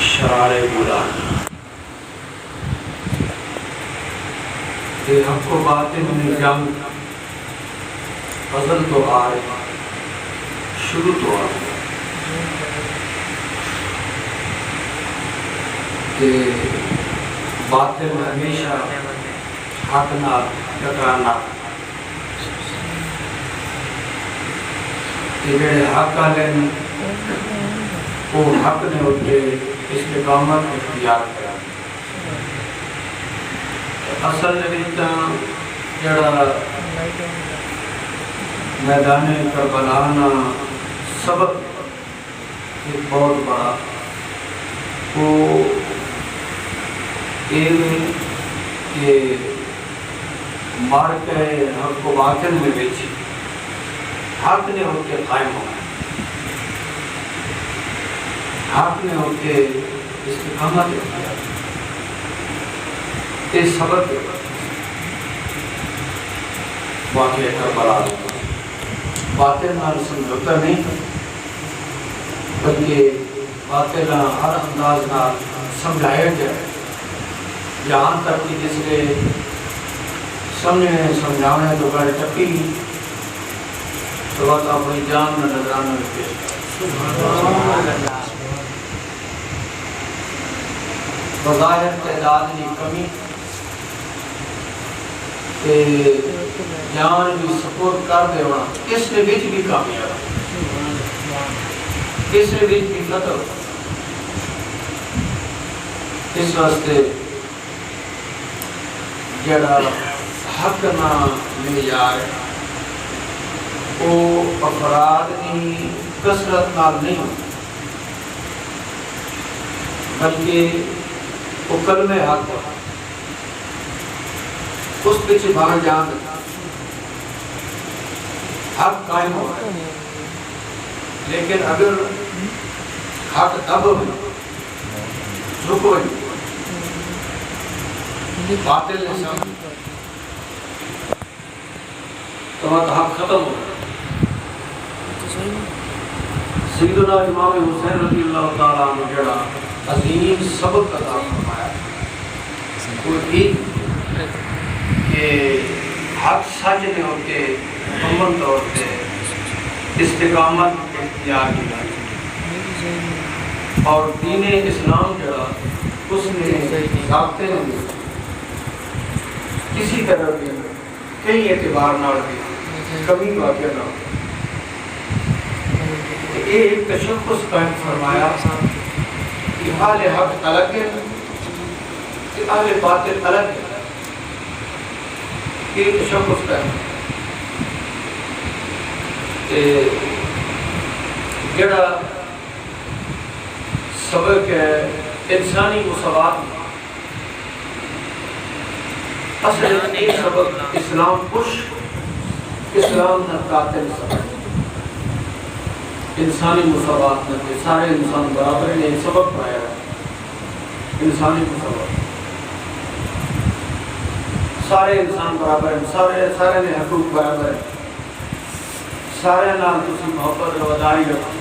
شرارے بلان کہ حق و باطل میں جنگ فضل تو آئے شروع تو آئے کہ باطل ہمیشہ حق نہ ٹکرانا کہ جڑے حق والے وہ حق نے ہوتے استقامت اختیار کرا اصل نویتا جڑا میدان کربلانا سبق ایک بہت بڑا وہ یہ کہ مار کے حق و باطل میں بیچی حق نے ہوتے قائم ہونا حق نے ہوتے استقامت اختیار یہ سبق واقعہ کربلا باطل نال سمجھوتا نہیں بلکہ باطل ہر انداز نال سمجھایا جائے جہاں تک کہ جس نے سمجھانے تو بڑے ٹپی تو وقت اپنی جان میں نظرانہ میں پیش کر بظاہر تعداد کی کمی جان بھی سپورٹ کر دے ہونا اس نے بیچ بھی کامیاب اس نے بیچ بھی فتح اس واسطے جڑا حق نہ لے جائے وہ افراد کی کثرت نال نہیں بلکہ وہ کلمہ حق اس پیچھے بھاگ جان حق قائم ہو رہا ہے لیکن اگر حق دب ہوئی جھک ہوئی باطل نے سمجھ تو وقت حق ختم ہو رہا سیدنا امام حسین رضی اللہ تعالیٰ عنہ جڑا عظیم سبق عطا فرمایا وہ ایک کہ حق سچ نے ہوتے مکمل طور پہ استقامت اختیار کیا اور دین اسلام جڑا اس نے ضابطے نے کسی طرح بھی کئی اعتبار نال بھی کمی واقع نہ ہو یہ ایک تشخص قائم فرمایا کہ اہل حق الگ ہے کہ اہل باطل الگ ہے یہ تشخص قائم کہ جڑا سبق ہے انسانی مساوات اصل ایک سبق اسلام کش اسلام نہ قاتل سبق انسانی مساوات نہ کہ سارے انسان برابر نے سبق پایا ہے انسانی مساوات سارے انسان برابر ہیں سارے نے حقوق برابر ہیں سارے نال تسی محبت رواداری رکھو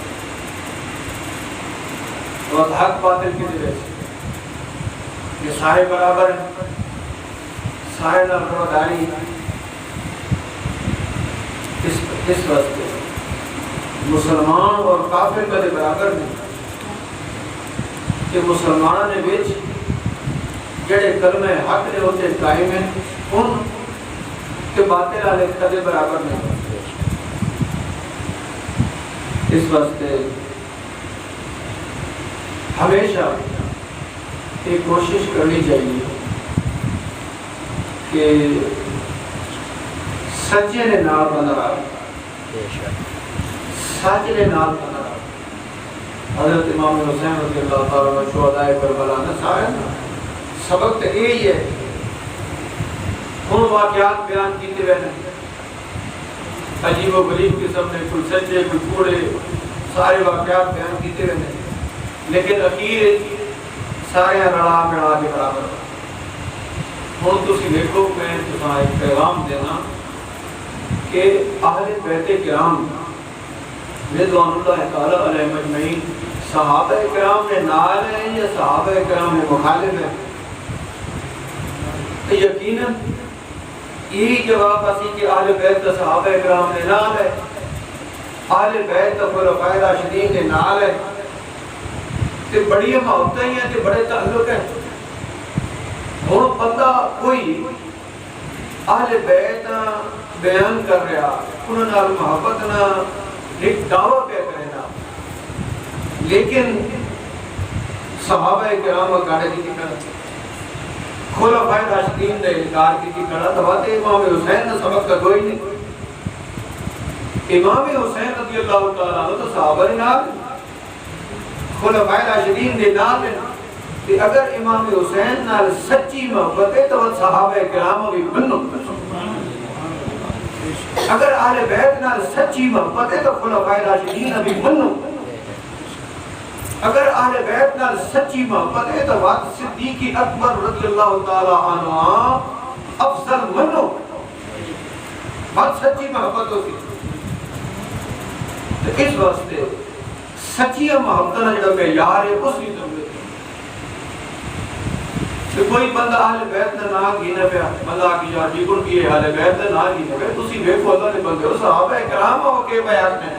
اور حق باطل کی طرح سے یہ سارے برابر ہیں سارے نال رواداری اس واسطے مسلمان اور کافر کدے برابر نہیں کہ مسلمانوں نے بیچ جڑے کلمہ حق نے ہوتے قائم ہیں ان کے باطل والے کدے برابر نہیں اس واسطے ہمیشہ ایک کوشش کرنی چاہیے کہ سچے نے نال بنا رہا سچ نے نال بنا رہا حضرت امام حسین رضی اللہ تعالیٰ عنہ شہداء کربلا نے سارے سبق تو یہی ہے ان واقعات بیان کیتے ہوئے عجیب و غریب قسم نے کوئی سچے کوئی کوڑے سارے واقعات بیان کیتے ہوئے لیکن اخیر سارے رڑا مڑا کے برابر ہوں تسی دیکھو میں تساں ایک پیغام دینا کہ اہل بیت کرام رضوان اللہ تعالی علیہ مجمعین صحابہ کرام نے نال ہیں یا صحابہ کرام نے مخالف ہیں؟ یقیناً یہی جواب اسی کہ اہل بیت کا صحابہ کرام نے نال ہے، اہل بیت کا خلفائے راشدین نے نال ہے، تے بڑی محبتیں ہیں تے بڑے تعلق ہیں۔ ہن بندہ کوئی اہل بیت بیان کر رہا، انہاں نال محبت نہ ایک دعویٰ پہ کرے نا، لیکن صحابہ کرام کا گاڑے کی کھڑا، خلفائے راشدین نے انکار کی کھڑا، تبات امام حسین نے سبق کا کوئی نہیں۔ امام حسین رضی اللہ تعالیٰ عنہ تو صحابہ نے نال، خلفائے راشدین نے نال ہے، کہ اگر امام حسین نال سچی محبت ہے تو صحابہ کرام بھی بنو، اگر اہل بیت نال سچی محبت ہے تو خلفائے راشدین بھی بنو، اگر اہل بیت نال سچی محبت ہے تو وقت صدیق اکبر رضی اللہ تعالیٰ عنہ افضل منو، بات سچی محبت ہوتی۔ تو اس واسطے سچی محبت نہ جڑا معیار ہے اس کی ضرورت ہے کہ کوئی بندہ اہل بیت نہ نہ گینے پہ بندہ کی یار جی کن کی اہل بیت نہ گینے پہ تسی بے اللہ نے بندے ہو، صحابہ کرام ہو کے بیعت میں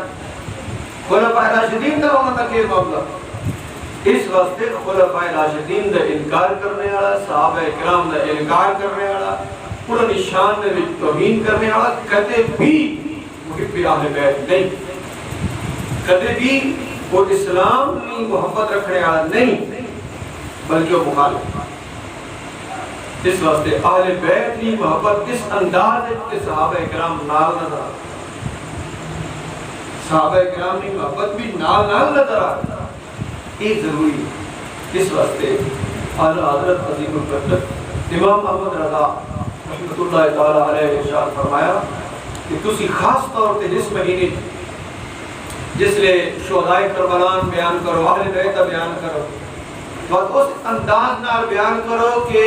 خلفائے راشدین کا ہونا تھا کہ معاملہ۔ اس واسطے خلفائے راشدین دا انکار کرنے والا، صحابہ کرام دا انکار کرنے والا، انہاں شان میں توہین کرنے والا کدے بھی محب اہل بیت نہیں، کدے بھی وہ اسلام کی محبت رکھنے والا نہیں، بلکہ وہ مخالف۔ اس واسطے اہل بیت کی محبت اس انداز ہے کہ صحابہ کرام نال نظر آ، صحابہ کرام کی محبت بھی نال نظر آ، یہ ضروری ہے۔ اس واسطے اعلیٰ حضرت عظیم القدر امام محمد رضا رحمۃ اللہ تعالیٰ علیہ ارشاد فرمایا کہ تسی خاص طور پہ جس مہینے جس لئے شہدائے کربلان بیان کرو، اہل بیت بیان کرو، تو اس انداز نال بیان کرو کہ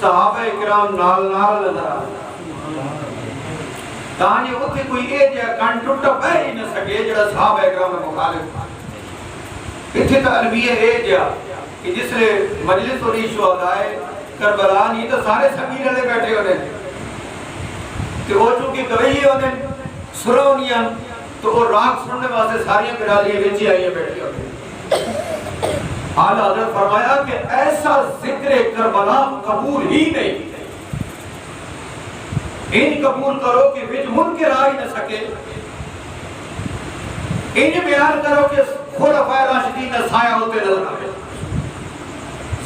صحابہ کرام نال نظر آ، تاکہ اتنے کوئی اے جا کان ٹوٹا پہ ہی نہ سکے جڑا صحابہ کرام میں مخالف۔ اتنے تعلمیہ اے جا کہ جس لئے مجلس ہوئی شہدائے کربلان، یہ تو سارے سنگی رلے بیٹھے ہونے کہ وہ چونکہ گوئی ہونے سرونیاں تو وہ راگ سننے واسطے ساریاں برالیاں ویچی آئیے بیٹھے ہوتے۔ اعلیٰ حضرت فرمایا کہ ایسا ذکر کربلا قبول ہی نہیں، ان قبول کرو کہ وچ منکر آ ہی نہ سکے، ان بیان کرو کہ خلفائے راشدین سایہ ہوتے نظر آئے،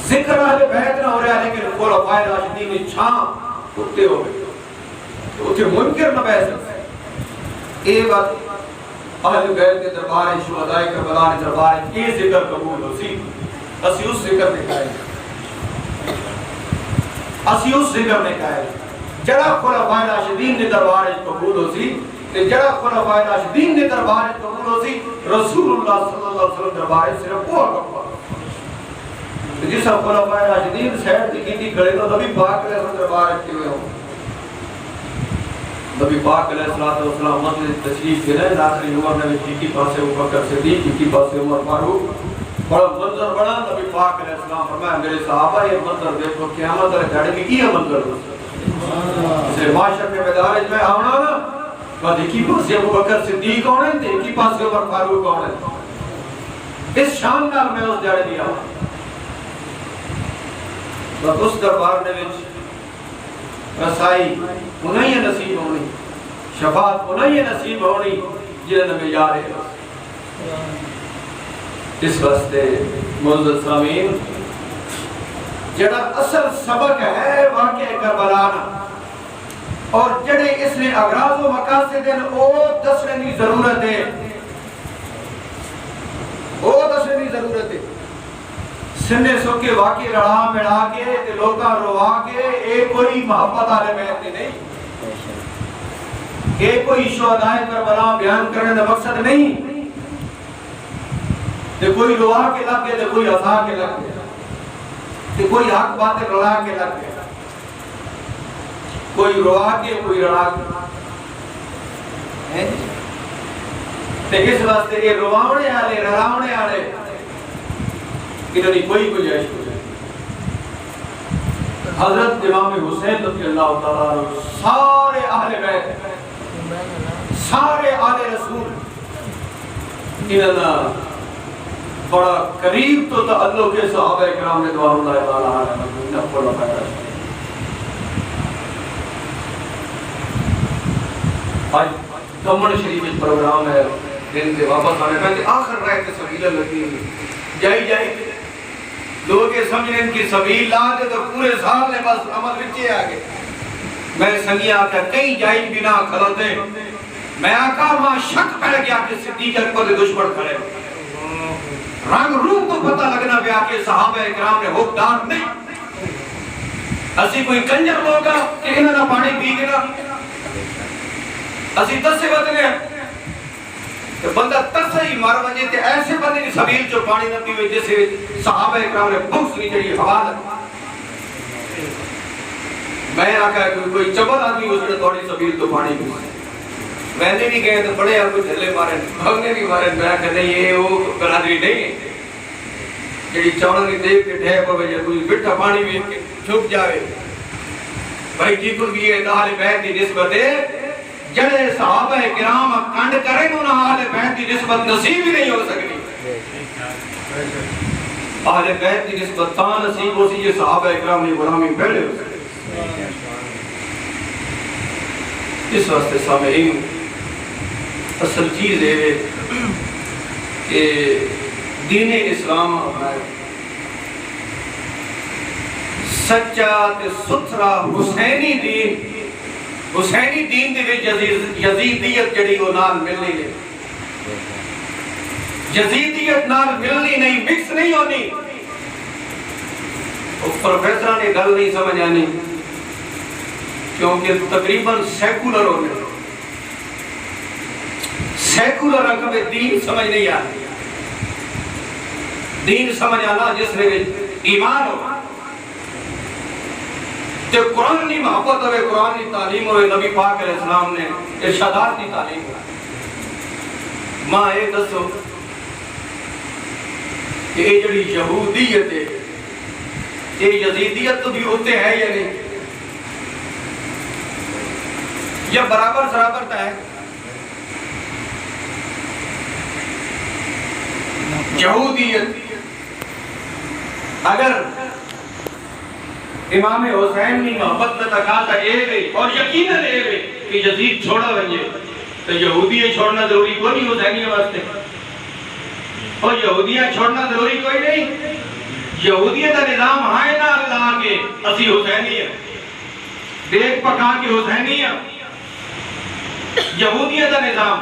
ذکر اہل بیت نہ ہو رہا لیکن خلفائے راشدین چھاں کتے ہو گئے، تو اتنے منکر نہ بیٹھ سکتے۔ یہ بات اہل بیت کے دربار شہدائے کربلا کے دربار یہ ذکر قبول ہو سی، اسی اس ذکر نے کہا ہے، اسی اس ذکر نے کہا ہے جڑا خلفائے راشدین نے دربار قبول ہو سی، جڑا خلفائے راشدین نے دربار قبول ہو سی، رسول اللہ صلی اللہ علیہ وسلم دربار صرف وہ قبول، جس خلفائے راشدین سیڈ کی تھی کھڑے تو نبی پاک علیہ السلام دربار کیوں ہو، نبی پاک علیہ السلام مسجد تشریف کے لئے آخری عمر نے جی کی پاسے ابوبکر صدیق، جی کی پاسے عمر فاروق، بڑا منظر بڑا، نبی پاک علیہ السلام فرمایا میرے صحابہ یہ منظر دیکھو قیامت علیہ گھڑے کی کیا منظر ہو اسے معاشر میں بیدارج میں آونا نا، تو دیکھی پاسے ابوبکر صدیق ہونے دیکھی پاسے عمر فاروق ہونے، اس شان نال میں اس جڑے دیا تو اس دربار نے رسائی انہیں نصیب ہونی، شفاعت انہیں نصیب ہونی جنہوں میں یار ہے۔ اس واسطے معزز سامعین جڑا اصل سبق ہے واقعہ کربلانا اور جڑے اس نے اغراض و مقاصد ہیں او دسنے کی ضرورت ہے، او دسنے کی ضرورت ہے۔ سنے سو کے واقعی رڑا مڑا کے لوگاں روا کے ایک کوئی محبت آلے بیت نہیں، ایک کوئی شہدائے کربلا بیان کرنے کا مقصد نہیں، کہ کوئی روا کے لگ گئے، کوئی ہسا کے لگ گئے، کہ کوئی حق باتیں رڑا کے لگ گئے، کوئی روا کے کوئی رڑا کے۔ اس واسطے یہ رواؤنے آلے رڑاؤنے آلے انہوں نے کوئی گنجائش ہو جائے. حضرت امام حسین رضی اللہ تعالیٰ عنہ سارے اہل بیت سارے آل رسول انہوں بڑا قریب تو تعلق کے صحابہ کرام رضوان اللہ تعالیٰ عنہ بڑا پیدا. آج دمن شریف پروگرام ہے دن سے واپس آنے پہلے آخر رہتے سبیلہ لگی ہوئی جائی جائی لوگ یہ سمجھنے ان کی سبیل لاتے تو پورے سال نے بس عمل بچے آگے. میں سنگی آتا کئی جائی بنا کھلوتے میں آقا وہاں شک پڑ گیا کہ صدیق اکبر دشمن کھڑے رنگ روح کو پتہ لگنا پیا کہ صحابہ اکرام نے حکمدار نہیں اسی کوئی کنجر لوگا کہ انہوں نے پانی پی گنا اسی دس سے بدنے کہ بندہ ترسا ہی مار وجہ تھے ایسے بندے کی سبیل جو پانی نہ پیوے جیسے صحابہ اکرام نے بھوکس نہیں چڑھی حوالت. میں آقا کوئی چبل آدمی اس نے توڑی سبیل تو پانی پیوے میں نے بھی گئے تو بڑے آپ کو جھلے مارے بھگنے بھی مارے. میں کہتے ہیں یہ وہ برادری نہیں ہے جڑی چوڑا کی دیکھ کے ڈھے پر وجہ کوئی بٹھا پانی بھی چھپ جاوے. بھائی جی کو بھی یہ اہل بیت کی نسبت ہے جڑے صحابہ کرام کنڈ کریں انہاں اہل بیت کی نسبت نصیب ہی نہیں ہو سکتی. اہل بیت کی نسبت تاں نصیب ہو سی یہ صحابہ کرام نے غلامی پہلے ہو سکتی. اس واسطے سامعین اصل چیز ہے کہ دین اسلام سچا تے ستھرا حسینی دین دے وچ یزیدیت جڑی وہ نال ملنی نہیں یزیدیت نال ملنی نہیں مکس نہیں ہونی. پروفیسر نے گل نہیں سمجھ آنی کیونکہ تقریباً سیکولر ہو گئے سیکولر رقم میں دین سمجھ نہیں آتی. دین سمجھ آنا جس میں ایمان ہو کہ قرآن کی محبت ہوئے قرآن کی تعلیم ہوئے نبی پاک علیہ السلام نے ارشادات کی تعلیم ہوئے. ماں اے دسو کہ یہ جڑی یہودیت ہے یہ یزیدیت تو بھی ہوتے ہیں یا نہیں یا برابر سرابر ہے. یہودیت اگر امام حسین کی محبت میں تقاضا اے گئی اور یقیناً اے گئی کہ یزید چھوڑا بنجے تو یہودیہ چھوڑنا ضروری کوئی نہیں حسینی واسطے اور یہودیہ چھوڑنا ضروری کوئی نہیں. یہودیہ کا نظام ہائے نہ اللہ کے اسی حسینی ہے دیکھ پکا کے حسینی ہے. یہودیہ کا نظام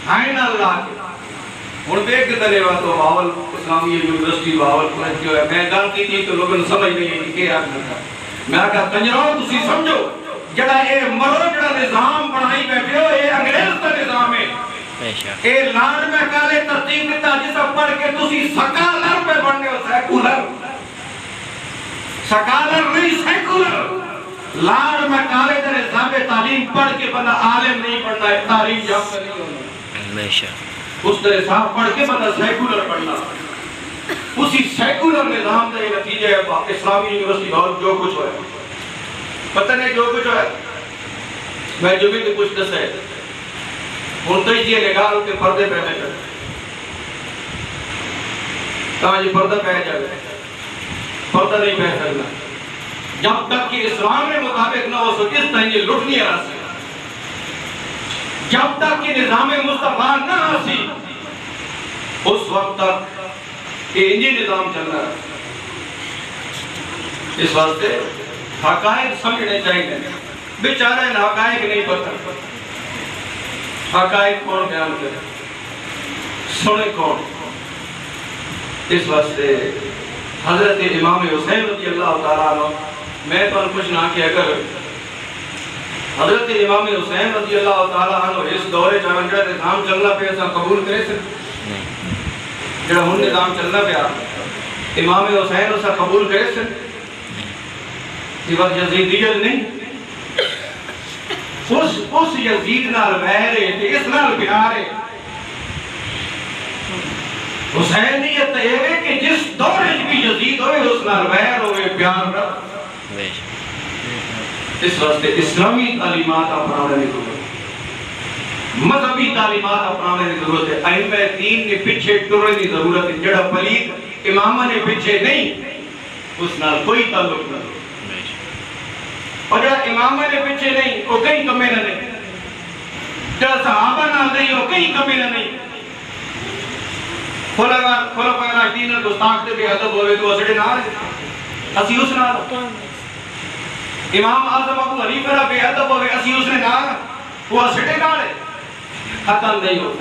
ہائے نہ اللہ کے ہن دیکھ کے دلے تو باول اسلامی یونیورسٹی باول کالج جو ہے میں گل کی تو لوگوں سمجھ نہیں ہے کہ کیا کرتا. میں کہا کنجرو تسی سمجھو جڑا اے مرو جڑا نظام بنائی بیٹھے ہو اے انگریز کا نظام ہے. اے لانڈ میں کالے ترتیب دیتا جسا پڑھ کے تسی سکالر پہ بننے ہو سیکولر سکالر نہیں سیکولر لانڈ میں کالے در نظام تعلیم پڑھ کے بندہ عالم نہیں پڑھنا ہے تعلیم یافتہ نہیں ہونا اس طرح صاحب پڑھ کے بندہ سیکولر پڑھنا اسی سیکولر نظام کا یہ نتیجہ ہے اسلامی یونیورسٹی بہت جو کچھ ہوئے پتہ نہیں جو کچھ ہوئے. میں جو بھی کچھ دس ہے انتہی جی نگاہ ہوتے پردے پہنے کرتے کہاں جی پردہ پہنے جائے پردہ نہیں پہنے کرنا جب تک کہ اسلام میں مطابق نہ ہو سکے اس طرح یہ لٹنی آسی جب تک کہ نظام مصطفیٰ نہ آسی اس وقت تک یہ انجی نظام چلنا ہے. اس واسطے حقائق سمجھنے چاہیے بیچارہ ان حقائق نہیں پتہ حقائق کون بیان کرے سنے کون. اس واسطے حضرت امام حسین رضی اللہ تعالیٰ عنہ میں تو کچھ نہ کہ اگر حضرت امام حسین رضی اللہ تعالیٰ عنہ اس دورے جہاں نظام چلنا پہ ایسا قبول کرے سے جہاں ہن نظام چلنا پہ امام حسین ایسا قبول کرے سے یہ وقت یزیدیت نہیں اس یزید نال بہرے تے اس نال پیارے حسینیت یہ ہے کہ جس دور نال ویر ہوئے پیار نہ. اس واسطے اسلامی تعلیمات اپنانے کی ضرورت ہے، مذہبی تعلیمات اپنانے کی ضرورت ہے. ائمہ دین نے پیچھے ٹرنے کی ضرورت ہے. جڑا پلیت امامہ نے پیچھے نہیں اس نال کوئی تعلق نہیں، اور جڑا امامہ نے پیچھے نہیں وہ کہیں کمے نہ نہیں، جڑا صحابہ نال نہیں وہ کہیں کمے نہ نہیں. خلفاء راشدین نے گستاخ تے بے ادب ہوئے تو اسڑے نال اسی اس نال. امام اعظم ابو حنیفہ را بے ادب ہوئے اسی اس نے نال وہ اسڑے نال قتل نہیں ہو.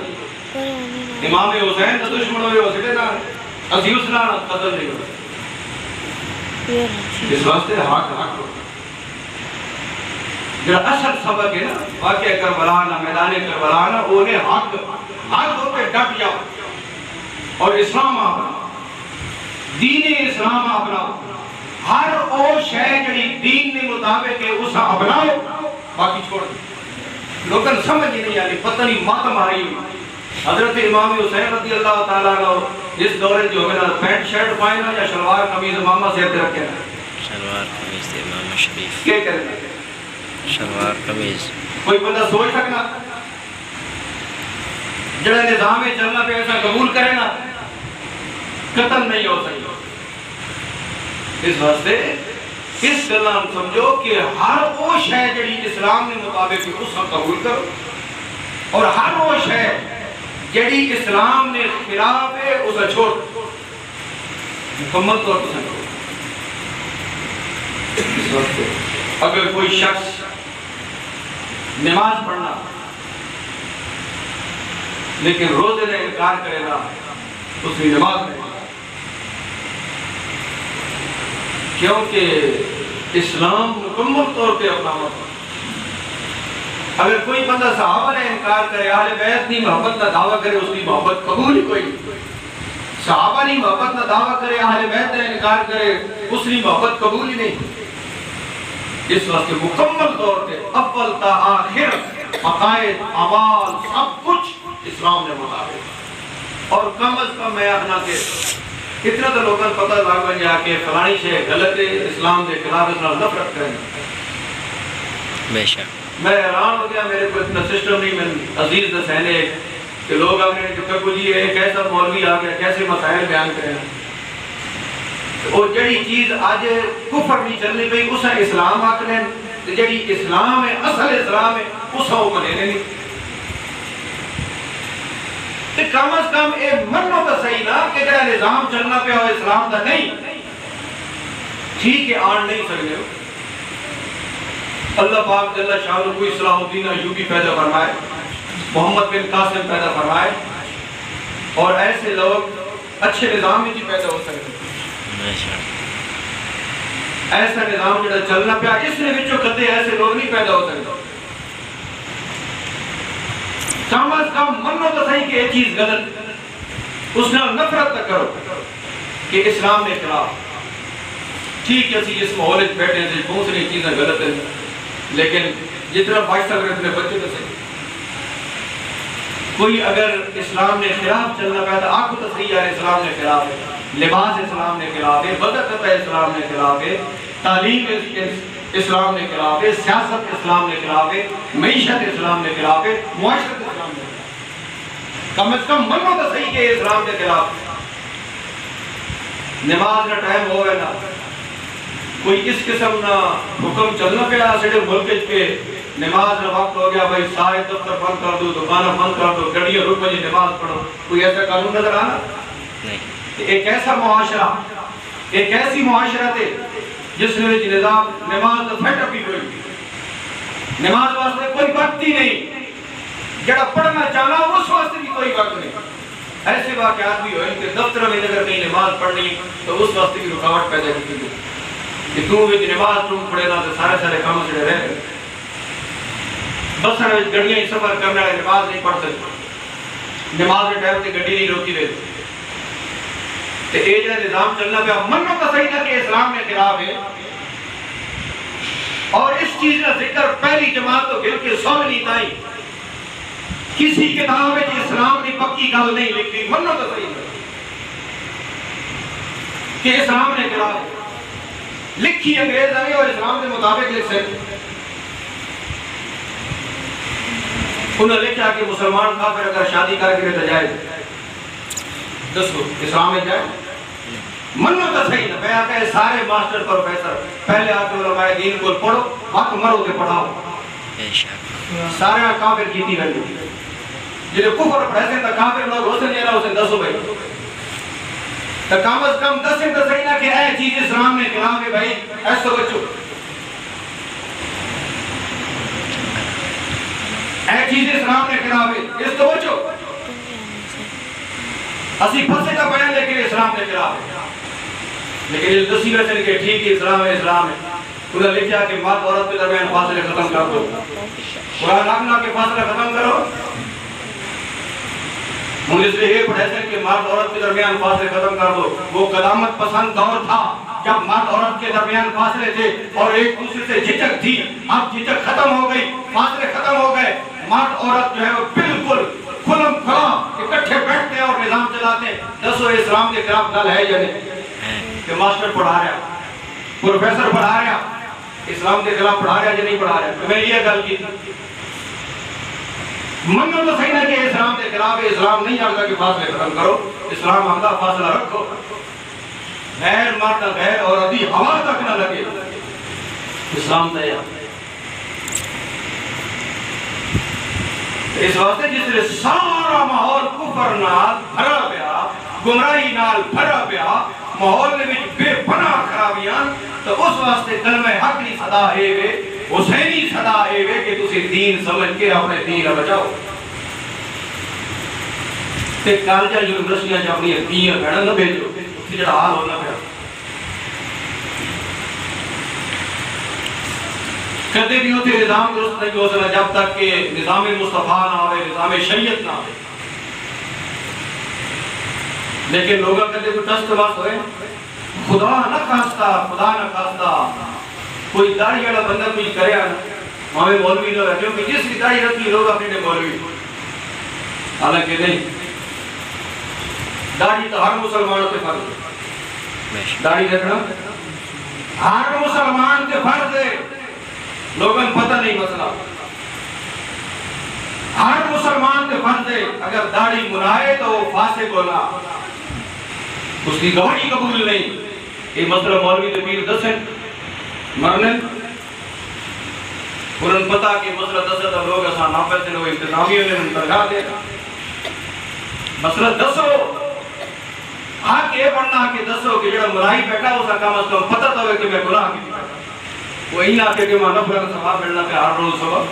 امام حسین کا دشمن ہوئے اسڑے نال اسی اس نال قتل نہیں ہو. اس واسطے حق جڑا اصل سبق ہے نا واقعہ کربلا نا میدان کربلا نا انہیں حق ہوتے ڈٹ جاؤ اور اسلام اپنا دین اسلام اپنا ہر او شے جڑی دین نے مطابق ہے اسا اپناؤ باقی چھوڑ دو. لوگوں سمجھ ہی نہیں آتی پتہ نہیں ماتم آ رہی ہوئی. حضرت امام حسین رضی اللہ تعالیٰ عنہ جس دورے جو ہے نا پینٹ شرٹ پائے نا یا شلوار قمیض امامہ سے رکھے نا شلوار قمیض امام شریف کیا کرنا شلوار قمیض کوئی بندہ سوچ سکنا جڑا نظام میں چلنا پہ ایسا قبول کرے نا قتل نہیں ہو سکتا. اس واسطے اس کلام سمجھو کہ ہر وہ شے جڑی اسلام نے مطابق اس کا قبول کرو اور ہر وہ شے جڑی اسلام نے خلاف ہے اسے چھوڑ مکمل طور پر سمجھو. اس واسطے اگر کوئی شخص نماز پڑھنا لیکن روزے نے انکار کرے گا اس کی نماز نہیں، کیونکہ اسلام مکمل طور پہ اپنا ہوتا. اگر کوئی بندہ صحابہ نے انکار کرے اہل بیت نہیں محبت نہ دعویٰ کرے اس کی محبت قبول ہی کوئی نہیں. صحابہ نہیں محبت نہ دعویٰ کرے اہل بیت نے انکار کرے اس کی محبت قبول ہی نہیں. اس واسطے مکمل طور پہ اول تا آخر عقائد اعمال سب کچھ اسلام نے مطابق. اور کم از کم میں اپنا کہ اتنا تو لوگوں کو پتہ لگ بن جا کہ فلانی شے غلط ہے اسلام کے خلاف اس نال نفرت کریں. بے شک میں حیران ہو گیا میرے کو اتنا سسٹم نہیں. میں عزیز دسینے کہ لوگ اپنے کہ کوئی ایک ایسا مولوی آ گیا کیسے مسائل بیان کریں اور جڑی چیز آج کفر نہیں چلنی پئی اسا اسلام آکھنے جڑی اسلام ہے اصل اسلام ہے اسا وہ بنے نہیں. تو کم از کم اے منو تو صحیح نا کہ جڑا نظام چلنا پہ ہو اسلام دا نہیں ٹھیک ہے آن نہیں سکتے ہو. اللہ پاک جل شاہ کوئی صلاح الدین ایوبی پیدا فرمائے، محمد بن قاسم پیدا فرمائے اور ایسے لوگ اچھے نظام میں پیدا ہو سکتے. ایسا نظام جڑا چلنا پیا اس نے وچوں کدے ایسے لوگ نہیں پیدا ہو سکتے. کم از کم منو تو صحیح کہ یہ چیز غلط اس نے نفرت نہ کرو کہ اسلام نے خلاف. ٹھیک ہے اسی اس ماحول میں بیٹھے ہیں بہت ساری چیزیں غلط ہیں لیکن جتنا بچ سکتے اپنے بچوں کو صحیح. کوئی اگر اسلام نے خلاف چلنا پایا تو آپ کو تو صحیح ہے اسلام نے خلاف ہے. لباس اسلام نے خلاف ہے، بدعت اسلام نے خلاف ہے، تعلیم اسلام نے خلاف ہے، سیاست اسلام نے خلاف ہے، معیشت اسلام نے خلاف ہے، معاشرت اسلام نے خلاف. کم از کم منو تو صحیح کہ اسلام کے خلاف. نماز کا ٹائم ہو گیا نا کوئی اس قسم نہ حکم چلنا پیا سڑے ملک پہ نماز کا وقت ہو گیا بھائی سارے دفتر بند کر دو دکانیں بند کر دو گھڑیاں رک بجے نماز پڑھو. کوئی ایسا قانون نظر آنا؟ ایک ایسا معاشرہ ایک ایسی معاشرت ہے جس میں نظام نماز کا فٹ اپی کوئی نماز واسطے کوئی وقت ہی نہیں. جڑا پڑھنا چاہنا اس واسطے بھی کوئی وقت نہیں. ایسے واقعات بھی ہوئے کہ دفتر میں اگر کہیں نماز پڑھنی تو اس واسطے کی رکاوٹ پیدا کی گئی کہ تو بھی نماز تم پڑھے نا تو سارے کام سے رہ گئے. بس گڑیاں ہی سفر کرنے والے نماز نہیں پڑھ سکتے، نماز کے ٹائم سے گڈی نہیں روکی دے. تو یہ جو نظام چلنا پہ منو تو صحیح نہ کہ اسلام نے خلاف ہے. اور اس چیز کا ذکر پہلی جماعت تو گر کے سن نہیں تائی کسی کتاب میں اسلام نے پکی گل نہیں لکھی. منو تو صحیح کہ اسلام نے خلاف ہے. لکھی انگریز آئی اور اسلام کے مطابق لکھ سکتے. انہوں نے لکھا کہ مسلمان کافر اگر شادی کر کے تو جائے دسو اسلام میں جائے منو تو صحیح نہ. میں آکے سارے ماسٹر پروفیسر پہلے آکے علماء دین کو پڑھو حق مرو کے پڑھاؤ. سارے کافر کیتی گئی جنہیں کفر پڑھے سے کافر لوگ ہو سے نہیں رہا اسے دسو بھائی تو کم از کم دسیں تو صحیح نہ کہ اے چیز اسلام نے خلاف ہے بھائی ایسا بچو اے چیز اسلام نے خلاف ہے اس تو بچو اسی پھنسے کا بیان لیکن اسلام نے خلاف ہے. لیکن اس دوسری ویسے کہ ٹھیک ہے اسلام ہے انہوں نے لکھا کہ مرد عورت کے درمیان فاصلے ختم کر دو. قرآن اپنا کے فاصلے ختم کرو. انہوں نے یہ پڑھے تھے کہ مرد عورت کے درمیان فاصلے ختم کر دو. وہ قدامت پسند دور تھا جب مرد عورت کے درمیان فاصلے تھے اور ایک دوسرے سے جھجک تھی. اب جھجک ختم ہو گئی فاصلے ختم ہو گئے. مرد عورت جو ہے وہ بالکل کھلم کھلا اکٹھے بیٹھتے ہیں اور نظام چلاتے ہیں. دسو اسلام کے خلاف گل ہے یا نہیں کہ ماسٹر پڑھا رہا پروفیسر پڑھا رہا اسلام کے خلاف پڑھا رہا یا نہیں پڑھا رہا. میں یہ گل کی منو تو صحیح نہ کہ اسلام کے خلاف ہے. اسلام نہیں آگا کہ فاصلے ختم کرو. اسلام آگا فاصلہ رکھو. غیر مرد غیر عورتی ہوا تک نہ لگے. اسلام دیا اس واسطے جس نے سارا ماحول کفر نال بھرا پیا گمراہی نال بھرا پیا ماحول میں بے پناہ خرابیاں تو اس واسطے کلمہ حق کی صدا ہے وے حسینی صدا ہے وے کہ تسی دین سمجھ کے اپنے دین بچاؤ. تے کالجاں یونیورسٹیاں چ اپنی دین بھڑ نہ بھیجو جڑا حال ہونا پیا. کدے بھی ہوتے نظام درست نہیں ہو سکتا جب تک کہ نظام مصطفیٰ نہ آئے نظام شریعت نہ آئے. لیکن لوگوں کدے کو ٹسٹ بات ہوئے خدا نہ خواستہ کوئی داڑھی والا بندہ کوئی کرے نا ہمیں مولوی نہ رہے کیونکہ جس کی داڑھی رکھتی لوگ اپنے مولوی. حالانکہ نہیں داڑھی تو ہر مسلمان کے فرض ہے. داڑھی رکھنا ہر مسلمان کے فرض ہے. لوگوں کو پتہ نہیں مسئلہ ہر مسلمان کے فرض ہے. اگر داڑھی منائے تو فاسق ہونا اس کی گواہی قبول نہیں. یہ مسئلہ مولوی کے پیر دسیں مرنے انہوں پتا کہ مسئلہ دسے تو لوگ ایسا ناپیسے لوگ انتظامیوں نے منترگاہ دے مسئلہ دسو. حق یہ پڑھنا کہ دسو کہ جڑا مرائی بیٹھا ہو سکا کم از کم پتہ تو ہے کہ میں گناہ کی وہی نہ کہ میں نفرہ کا ثواب ملنا پہ ہر روز صبح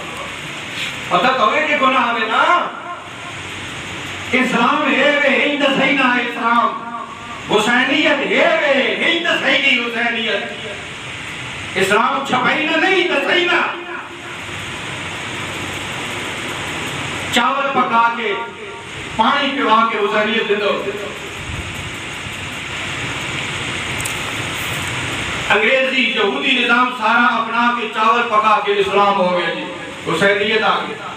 پتہ تو ہے کہ گناہ ہے نا. اسلام ہے وے ہند صحیح نہ ہے. اسلام حسینیت ہے وے ہند صحیح نہیں حسینیت. اسلام چھپائی نہ نہیں تو صحیح نہ. چاول پکا کے پانی پوا کے حسینیت دے دو. انگریزی یہودی نظام سارا اپنا کے چاول پکا کے اسلام ہو گیا جی حسینیت آ گیا.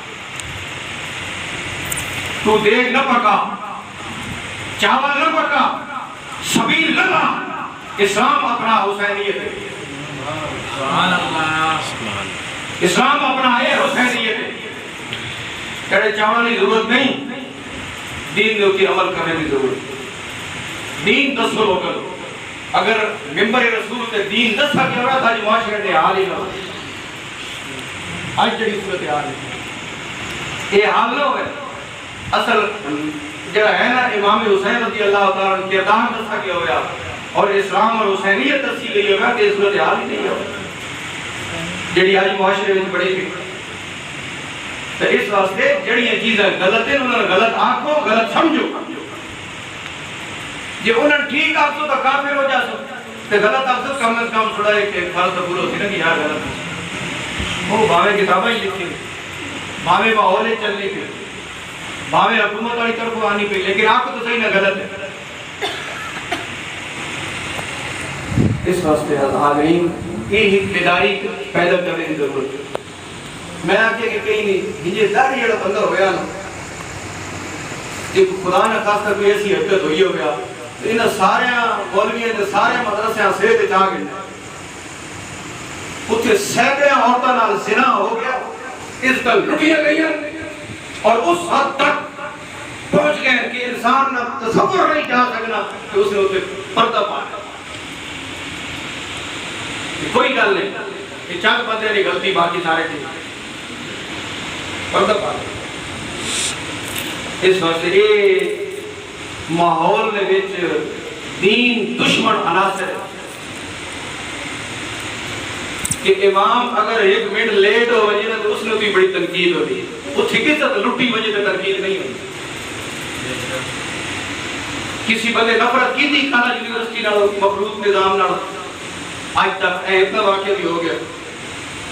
تو دیکھ نہ پکا چاول نہ پکا سبیل نہ لا اسلام اپنا حسینیت ہے. اسلام اپنا ہے حسینیت ہے. کہتے چاول کی ضرورت نہیں دین نے کی عمل کرنے کی ضرورت. دین دسو لوگ اگر ممبر رسول تے دین دسا کیا ہوا تھا جو معاشرے دے حال ہی نہ آج جڑی صورت حال ہے یہ حال نہ ہوئے. اصل جڑا ہے نا امام حسین رضی اللہ تعالیٰ عنہ کردار دسا کیا ہوا اور اسلام اور حسینیت دسی گئی ہوا کہ صورت حال ہی نہیں ہوا جڑی آج معاشرے میں بڑی بھی. تو اس واسطے جڑیاں چیزیں غلط ہیں انہوں نے غلط آنکھو غلط سمجھو. جی انہوں نے ٹھیک آپ تو کافر ہو جا سکتے تو غلط آپ تو کم از کم تھوڑا ایک فرض تو پورا ہوتی نا کہ یار غلط ہے. وہ باوے کتابیں ہی لکھی باوے ماحول چلنے پہ باوے حکومت والی طرف آنی پہ لیکن آپ کو تو صحیح نہ غلط ہے. اس واسطے حاضرین کی بیداری پیدا کرنے کی ضرورت ہے. میں آکے کہ کہیں نہیں یہ داڑھی جڑا بندہ ہویا نا جب خدا نے خاص کر کوئی ایسی حرکت ہوئی ہو گیا تو انہاں سارے مولویوں نے سارے مدرسے سے تے چاہ گئے اتنے سینکڑے عورتوں نال زنا ہو گیا، اس کا لٹیاں گئی اور اس حد تک پہنچ گئے کہ انسان نہ تصور نہیں جا سکنا کہ اس نے اتنے پردہ پایا۔ کوئی گل نہیں، یہ چند بندے کی غلطی، باقی سارے ٹھیک پردہ پایا۔ اس واسطے یہ ماحول میں دین دشمن عناصر ہے کہ امام اگر ایک منٹ لیٹ ہو وجہ تو اس نے بھی بڑی تنقید ہوتی ہے، وہ ٹھیکے سے لٹی وجہ تو تنقید نہیں ہوتی۔ کسی بندے نفرت کی تھی کالا یونیورسٹی نال مخلوط نظام نال، آج تک اتنا واقعہ بھی ہو گیا،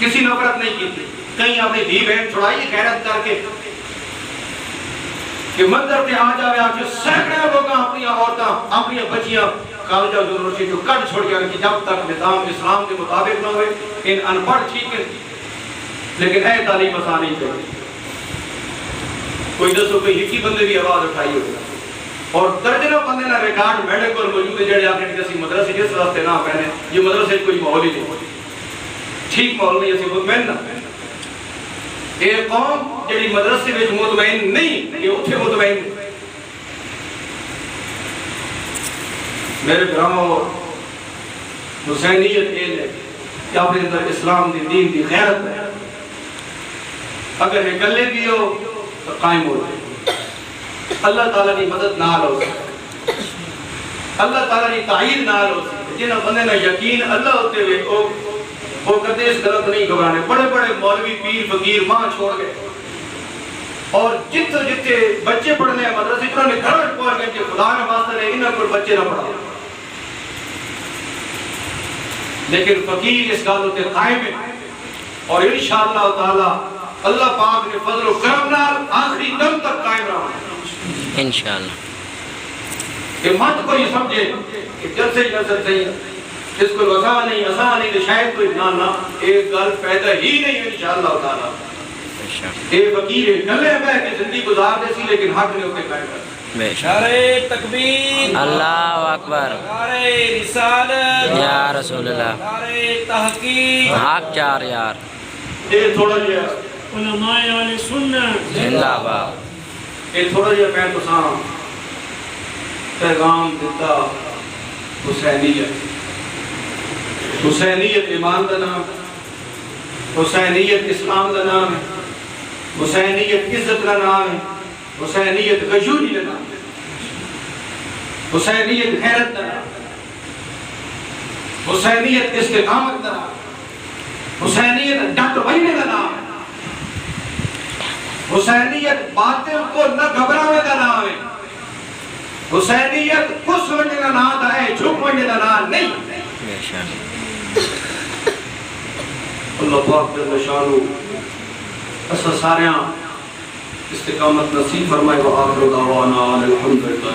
کسی نفرت نہیں کی تھی، کہیں اپنی دھی بہن چھڑائی غیرت کر کے کہ منظر پہ آ جاوے آج سینکڑے لوگ اپنی عورتاں اپنی بچیاں کالجہ یونیورسٹی جو کٹ چھوڑ گیا کہ جب تک نظام اسلام کے مطابق نہ ہوئے ان ان پڑھ ٹھیک ہے لیکن اے تعلیم آسانی چاہیے۔ کوئی دسو کوئی ہکی بندے بھی آواز اٹھائی ہوگا اور درجنوں بندے نہ ریکارڈ میڈیکل موجود ہے جڑے آپ نے کسی مدرسے جس راستے نہ پہنے یہ مدرسے کوئی ماحول ہی نہیں، ٹھیک ماحول نہیں، اسی مطمئن نہ ایک قوم جڑی مدرسے میں مطمئن نہیں یہ اتھے مطمئن نہیں۔ میرے براموں حسینیت یہ ہے کہ آپ نے اندر اسلام دی دین دی غیرت ہے، اگر یہ گلے بھی ہو تو قائم ہو جائے، اللہ تعالیٰ کی مدد نہ ہو سکے، اللہ تعالیٰ کی تائید نہ ہو سکے، جنہاں بندے نہ یقین اللہ ہوتے ہوئے وہ کہتے اس غلط نہیں گھبرانے، بڑے بڑے مولوی پیر فقیر ماں چھوڑ گئے اور جتے بچے پڑھنے ہیں مدرسے انہوں نے گھر پہنچ گئے کہ خدا نے واسطہ نے انہوں کو بچے نہ پڑھا، لیکن فقیر اس گالوں تے قائم ہے اور انشاءاللہ تعالی اللہ پاک نے فضل و کرم نال آخری دم تک قائم رہا انشاءاللہ۔ کہ مت کوئی سمجھے کہ جلسے ہی نظر صحیح ہے اس کو آسان نہیں تو شاید کوئی نہ ایک گل پیدا ہی نہیں ہے انشاءاللہ تعالی۔ ایک فقیر گلے میں کہ زندگی گزار دے سی لیکن حق نے ہوتے قائم کر نعرہ تکبیر، اللہ اکبر، نعرہ رسالت، یا رسول اللہ، نعرہ تحقیق، حق چار یار، یہ تھوڑا جیا علماء اہل سنت زندہ باد، یہ تھوڑا جیا میں تو سام پیغام دیتا حسینیت ایمان دا نام، حسینیت اسلام دا نام ہے، حسینیت عزت دا نام ہے، حسینیت غیوری دا نام ہے، حسینیت غیرت دا نام ہے، حسینیت استقامت دا نام ہے، حسینیت ڈٹ بھائینے دا نام ہے، حسینیت باطل کو نہ گھبراوے دا نام ہے، حسینیت کس وجہ دا نام دا ہے جھک وجہ دا نام نہیں۔ بے شک اللہ پاک جل شانو اسا ساریاں استقامت نصیب فرمائے وآخر دعوانا الحمدللہ۔